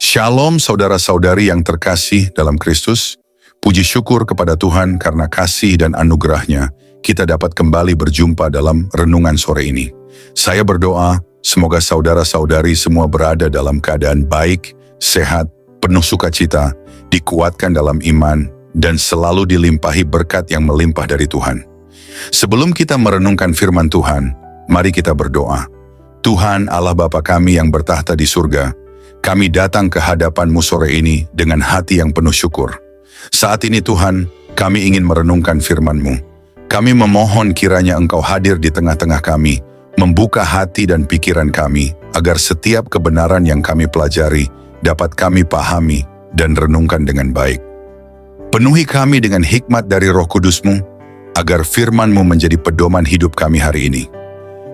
Shalom saudara-saudari yang terkasih dalam Kristus. Puji syukur kepada Tuhan karena kasih dan anugerah-Nya kita dapat kembali berjumpa dalam renungan sore ini. Saya berdoa semoga saudara-saudari semua berada dalam keadaan baik, sehat, penuh sukacita, dikuatkan dalam iman, dan selalu dilimpahi berkat yang melimpah dari Tuhan. Sebelum kita merenungkan firman Tuhan, mari kita berdoa. Tuhan Allah Bapa kami yang bertahta di surga, kami datang ke hadapan-Mu sore ini dengan hati yang penuh syukur. Saat ini Tuhan, kami ingin merenungkan firman-Mu. Kami memohon kiranya Engkau hadir di tengah-tengah kami, membuka hati dan pikiran kami, agar setiap kebenaran yang kami pelajari dapat kami pahami dan renungkan dengan baik. Penuhi kami dengan hikmat dari Roh Kudus-Mu, agar firman-Mu menjadi pedoman hidup kami hari ini.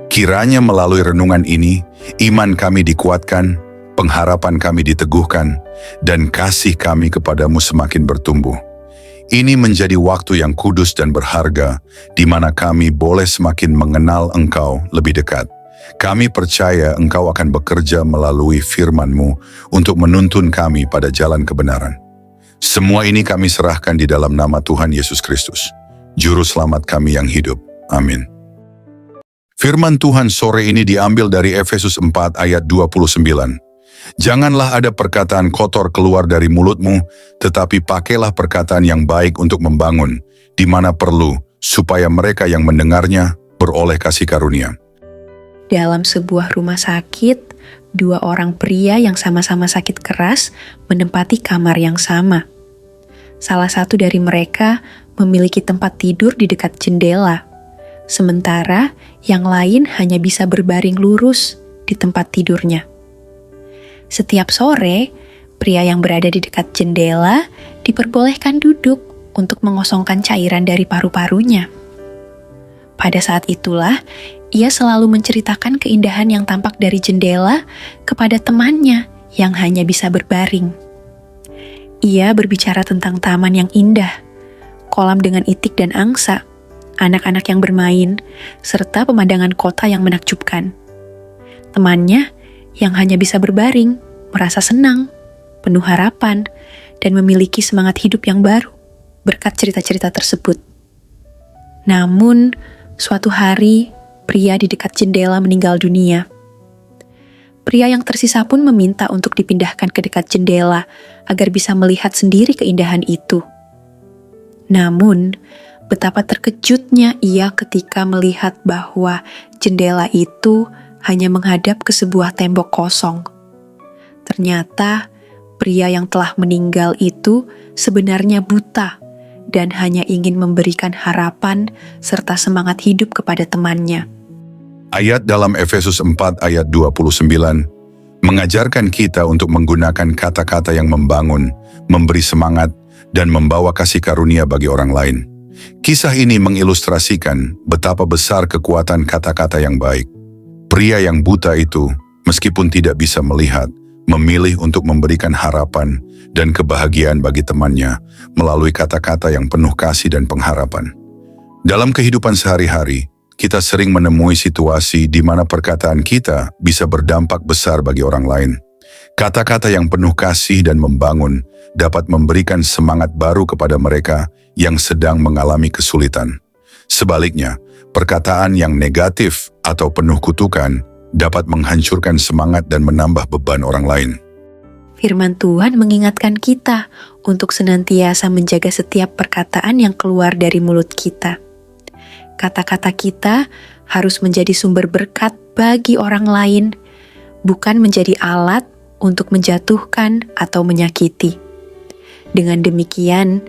Kiranya melalui renungan ini, iman kami dikuatkan, pengharapan kami diteguhkan, dan kasih kami kepadamu semakin bertumbuh. Ini menjadi waktu yang kudus dan berharga, di mana kami boleh semakin mengenal Engkau lebih dekat. Kami percaya Engkau akan bekerja melalui firman-Mu untuk menuntun kami pada jalan kebenaran. Semua ini kami serahkan di dalam nama Tuhan Yesus Kristus, Juru Selamat kami yang hidup. Amin. Firman Tuhan sore ini diambil dari Efesus 4 ayat 29. Janganlah ada perkataan kotor keluar dari mulutmu, tetapi pakailah perkataan yang baik untuk membangun, di mana perlu, supaya mereka yang mendengarnya beroleh kasih karunia. Dalam sebuah rumah sakit, dua orang pria yang sama-sama sakit keras menempati kamar yang sama. Salah satu dari mereka memiliki tempat tidur di dekat jendela, sementara yang lain hanya bisa berbaring lurus di tempat tidurnya. Setiap sore, pria yang berada di dekat jendela diperbolehkan duduk untuk mengosongkan cairan dari paru-parunya. Pada saat itulah, ia selalu menceritakan keindahan yang tampak dari jendela kepada temannya yang hanya bisa berbaring. Ia berbicara tentang taman yang indah, kolam dengan itik dan angsa, anak-anak yang bermain, serta pemandangan kota yang menakjubkan. Temannya yang hanya bisa berbaring, merasa senang, penuh harapan, dan memiliki semangat hidup yang baru berkat cerita-cerita tersebut. Namun, suatu hari, pria di dekat jendela meninggal dunia. Pria yang tersisa pun meminta untuk dipindahkan ke dekat jendela agar bisa melihat sendiri keindahan itu. Namun, betapa terkejutnya ia ketika melihat bahwa jendela itu hanya menghadap ke sebuah tembok kosong. Ternyata, pria yang telah meninggal itu sebenarnya buta dan hanya ingin memberikan harapan serta semangat hidup kepada temannya. Ayat dalam Efesus 4 ayat 29 mengajarkan kita untuk menggunakan kata-kata yang membangun, memberi semangat, dan membawa kasih karunia bagi orang lain. Kisah ini mengilustrasikan betapa besar kekuatan kata-kata yang baik. Pria yang buta itu, meskipun tidak bisa melihat, memilih untuk memberikan harapan dan kebahagiaan bagi temannya melalui kata-kata yang penuh kasih dan pengharapan. Dalam kehidupan sehari-hari, kita sering menemui situasi di mana perkataan kita bisa berdampak besar bagi orang lain. Kata-kata yang penuh kasih dan membangun dapat memberikan semangat baru kepada mereka yang sedang mengalami kesulitan. Sebaliknya, perkataan yang negatif atau penuh kutukan dapat menghancurkan semangat dan menambah beban orang lain. Firman Tuhan mengingatkan kita untuk senantiasa menjaga setiap perkataan yang keluar dari mulut kita. Kata-kata kita harus menjadi sumber berkat bagi orang lain, bukan menjadi alat untuk menjatuhkan atau menyakiti. Dengan demikian,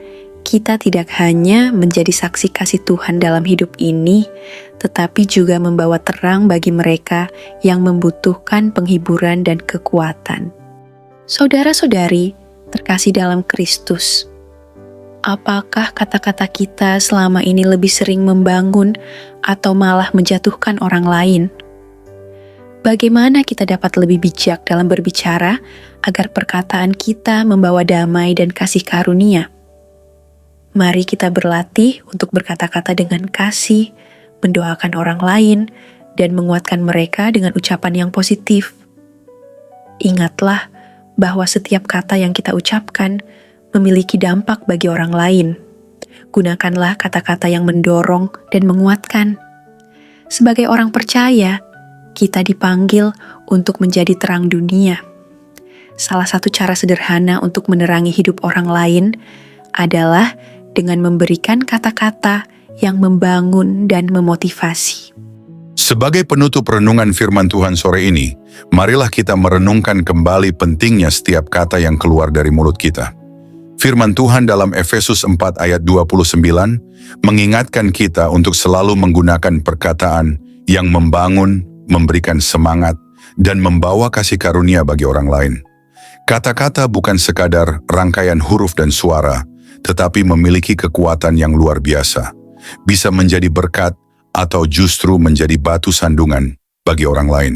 kita tidak hanya menjadi saksi kasih Tuhan dalam hidup ini, tetapi juga membawa terang bagi mereka yang membutuhkan penghiburan dan kekuatan. Saudara-saudari, terkasih dalam Kristus, apakah kata-kata kita selama ini lebih sering membangun atau malah menjatuhkan orang lain? Bagaimana kita dapat lebih bijak dalam berbicara agar perkataan kita membawa damai dan kasih karunia? Mari kita berlatih untuk berkata-kata dengan kasih, mendoakan orang lain, dan menguatkan mereka dengan ucapan yang positif. Ingatlah bahwa setiap kata yang kita ucapkan memiliki dampak bagi orang lain. Gunakanlah kata-kata yang mendorong dan menguatkan. Sebagai orang percaya, kita dipanggil untuk menjadi terang dunia. Salah satu cara sederhana untuk menerangi hidup orang lain adalah dengan memberikan kata-kata yang membangun dan memotivasi. Sebagai penutup renungan firman Tuhan sore ini, marilah kita merenungkan kembali pentingnya setiap kata yang keluar dari mulut kita. Firman Tuhan dalam Efesus 4 ayat 29 mengingatkan kita untuk selalu menggunakan perkataan yang membangun, memberikan semangat, dan membawa kasih karunia bagi orang lain. Kata-kata bukan sekadar rangkaian huruf dan suara, tetapi memiliki kekuatan yang luar biasa. Bisa menjadi berkat atau justru menjadi batu sandungan bagi orang lain.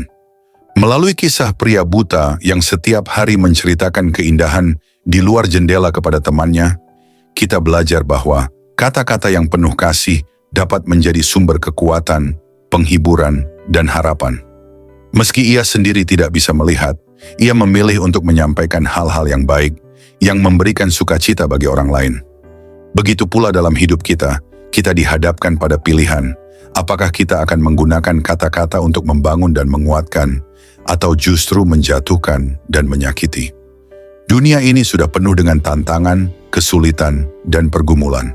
Melalui kisah pria buta yang setiap hari menceritakan keindahan di luar jendela kepada temannya, kita belajar bahwa kata-kata yang penuh kasih dapat menjadi sumber kekuatan, penghiburan, dan harapan. Meski ia sendiri tidak bisa melihat, ia memilih untuk menyampaikan hal-hal yang baik, yang memberikan sukacita bagi orang lain. Begitu pula dalam hidup kita dihadapkan pada pilihan, apakah kita akan menggunakan kata-kata untuk membangun dan menguatkan, atau justru menjatuhkan dan menyakiti. Dunia ini sudah penuh dengan tantangan, kesulitan, dan pergumulan.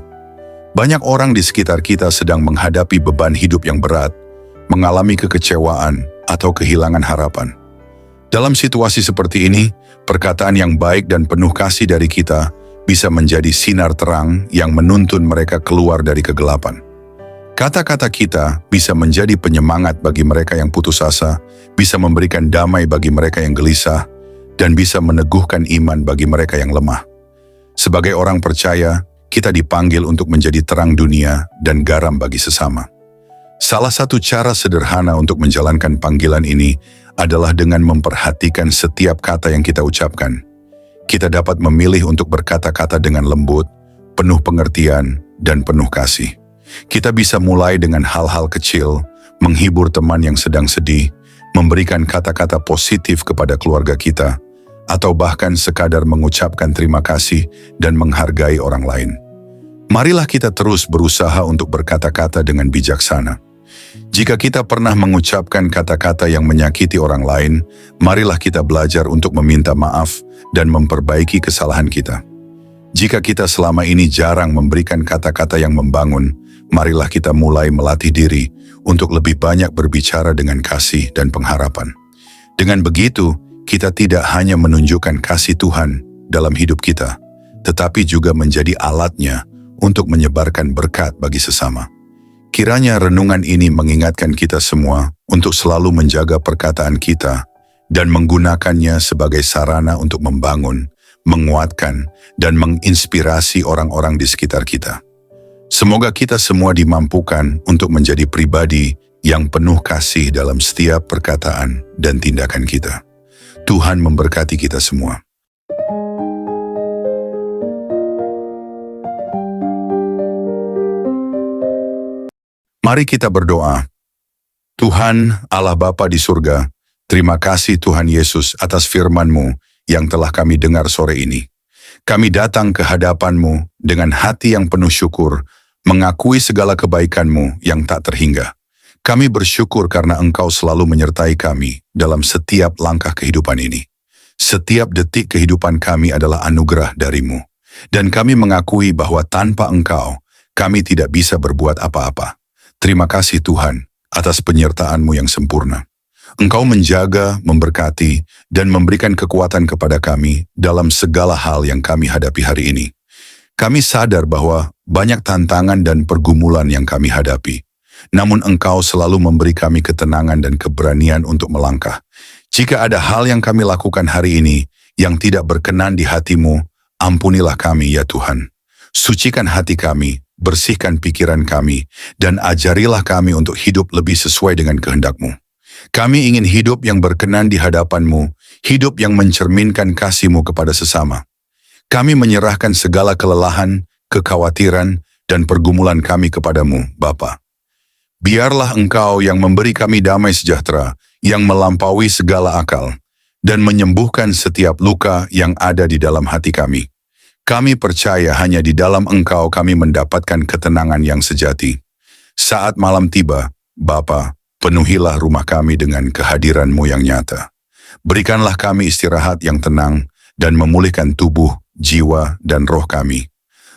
Banyak orang di sekitar kita sedang menghadapi beban hidup yang berat, mengalami kekecewaan, atau kehilangan harapan. Dalam situasi seperti ini, perkataan yang baik dan penuh kasih dari kita bisa menjadi sinar terang yang menuntun mereka keluar dari kegelapan. Kata-kata kita bisa menjadi penyemangat bagi mereka yang putus asa, bisa memberikan damai bagi mereka yang gelisah, dan bisa meneguhkan iman bagi mereka yang lemah. Sebagai orang percaya, kita dipanggil untuk menjadi terang dunia dan garam bagi sesama. Salah satu cara sederhana untuk menjalankan panggilan ini adalah dengan memperhatikan setiap kata yang kita ucapkan. Kita dapat memilih untuk berkata-kata dengan lembut, penuh pengertian, dan penuh kasih. Kita bisa mulai dengan hal-hal kecil, menghibur teman yang sedang sedih, memberikan kata-kata positif kepada keluarga kita, atau bahkan sekadar mengucapkan terima kasih dan menghargai orang lain. Marilah kita terus berusaha untuk berkata-kata dengan bijaksana. Jika kita pernah mengucapkan kata-kata yang menyakiti orang lain, marilah kita belajar untuk meminta maaf dan memperbaiki kesalahan kita. Jika kita selama ini jarang memberikan kata-kata yang membangun, marilah kita mulai melatih diri untuk lebih banyak berbicara dengan kasih dan pengharapan. Dengan begitu, kita tidak hanya menunjukkan kasih Tuhan dalam hidup kita, tetapi juga menjadi alatnya untuk menyebarkan berkat bagi sesama. Kiranya renungan ini mengingatkan kita semua untuk selalu menjaga perkataan kita dan menggunakannya sebagai sarana untuk membangun, menguatkan, dan menginspirasi orang-orang di sekitar kita. Semoga kita semua dimampukan untuk menjadi pribadi yang penuh kasih dalam setiap perkataan dan tindakan kita. Tuhan memberkati kita semua. Mari kita berdoa. Tuhan, Allah Bapa di surga, terima kasih Tuhan Yesus atas firman-Mu yang telah kami dengar sore ini. Kami datang ke hadapan-Mu dengan hati yang penuh syukur, mengakui segala kebaikan-Mu yang tak terhingga. Kami bersyukur karena Engkau selalu menyertai kami dalam setiap langkah kehidupan ini. Setiap detik kehidupan kami adalah anugerah dari-Mu. Dan kami mengakui bahwa tanpa Engkau, kami tidak bisa berbuat apa-apa. Terima kasih Tuhan atas penyertaan-Mu yang sempurna. Engkau menjaga, memberkati, dan memberikan kekuatan kepada kami dalam segala hal yang kami hadapi hari ini. Kami sadar bahwa banyak tantangan dan pergumulan yang kami hadapi. Namun Engkau selalu memberi kami ketenangan dan keberanian untuk melangkah. Jika ada hal yang kami lakukan hari ini yang tidak berkenan di hati-Mu, ampunilah kami ya Tuhan. Sucikan hati kami, bersihkan pikiran kami, dan ajarilah kami untuk hidup lebih sesuai dengan kehendak-Mu. Kami ingin hidup yang berkenan di hadapan-Mu, hidup yang mencerminkan kasih-Mu kepada sesama. Kami menyerahkan segala kelelahan, kekhawatiran, dan pergumulan kami kepada-Mu, Bapa. Biarlah Engkau yang memberi kami damai sejahtera, yang melampaui segala akal, dan menyembuhkan setiap luka yang ada di dalam hati kami. Kami percaya hanya di dalam Engkau kami mendapatkan ketenangan yang sejati. Saat malam tiba, Bapa, penuhilah rumah kami dengan kehadiran-Mu yang nyata. Berikanlah kami istirahat yang tenang dan memulihkan tubuh, jiwa, dan roh kami.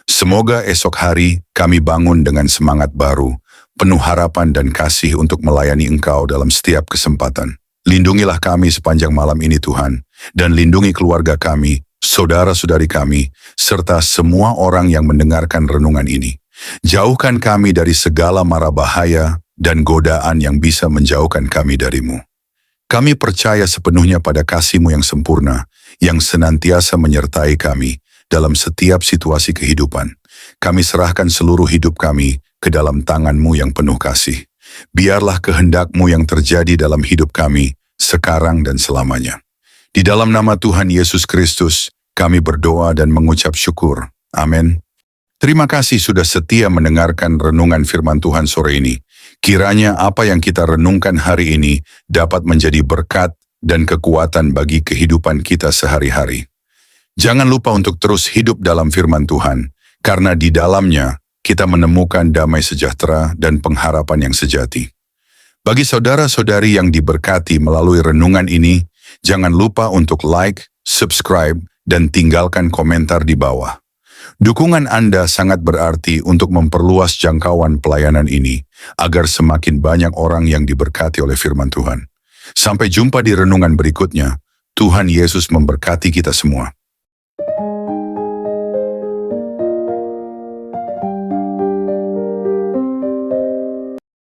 Semoga esok hari kami bangun dengan semangat baru, penuh harapan dan kasih untuk melayani Engkau dalam setiap kesempatan. Lindungilah kami sepanjang malam ini Tuhan, dan lindungi keluarga kami, saudara-saudari kami, serta semua orang yang mendengarkan renungan ini. Jauhkan kami dari segala mara bahaya dan godaan yang bisa menjauhkan kami dari-Mu. Kami percaya sepenuhnya pada kasih-Mu yang sempurna, yang senantiasa menyertai kami dalam setiap situasi kehidupan. Kami serahkan seluruh hidup kami ke dalam tangan-Mu yang penuh kasih. Biarlah kehendak-Mu yang terjadi dalam hidup kami, sekarang dan selamanya. Di dalam nama Tuhan Yesus Kristus, kami berdoa dan mengucap syukur. Amin. Terima kasih sudah setia mendengarkan renungan firman Tuhan sore ini. Kiranya apa yang kita renungkan hari ini dapat menjadi berkat dan kekuatan bagi kehidupan kita sehari-hari. Jangan lupa untuk terus hidup dalam firman Tuhan, karena di dalamnya kita menemukan damai sejahtera dan pengharapan yang sejati. Bagi saudara-saudari yang diberkati melalui renungan ini, jangan lupa untuk like, subscribe, dan tinggalkan komentar di bawah. Dukungan Anda sangat berarti untuk memperluas jangkauan pelayanan ini, agar semakin banyak orang yang diberkati oleh firman Tuhan. Sampai jumpa di renungan berikutnya. Tuhan Yesus memberkati kita semua.